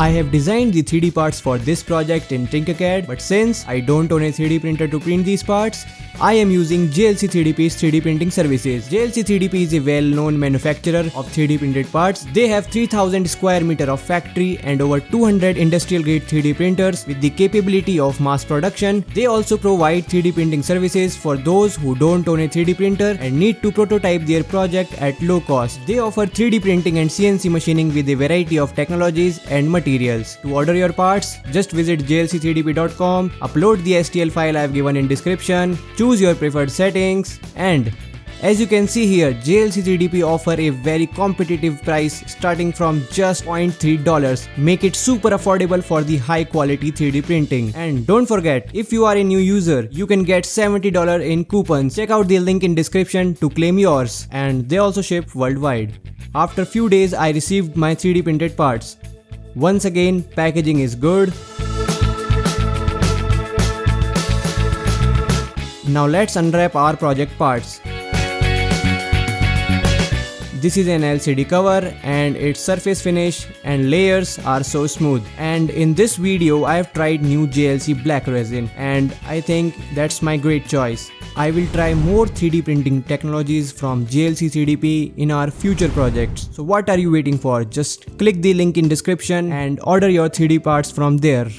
I have designed the 3D parts for this project in Tinkercad, but since I don't own a 3D printer to print these parts, I am using JLC 3Dp's 3D printing services. JLC 3DP is a well-known manufacturer of 3D printed parts. They have 3000 square meter of factory and over 200 industrial grade 3D printers with the capability of mass production. They also provide 3D printing services for those who don't own a 3D printer and need to prototype their project at low cost. They offer 3D printing and CNC machining with a variety of technologies and materials. To order your parts, just visit jlc3dp.com, upload the STL file I have given in description, choose your preferred settings, and as you can see here, JLC 3DP offer a very competitive price starting from just $0.3. Make it super affordable for the high quality 3D printing. And don't forget, if you are a new user, you can get $70 in coupons. Check out the link in description to claim yours. And they also ship worldwide. After few days, I received my 3D printed parts. Once again, packaging is good. Now let's unwrap our project parts. This is an LCD cover and its surface finish and layers are so smooth. And in this video I have tried new JLC black resin and I think that's my great choice. I will try more 3D printing technologies from JLC 3DP in our future projects. So what are you waiting for? Just click the link in description and order your 3D parts from there.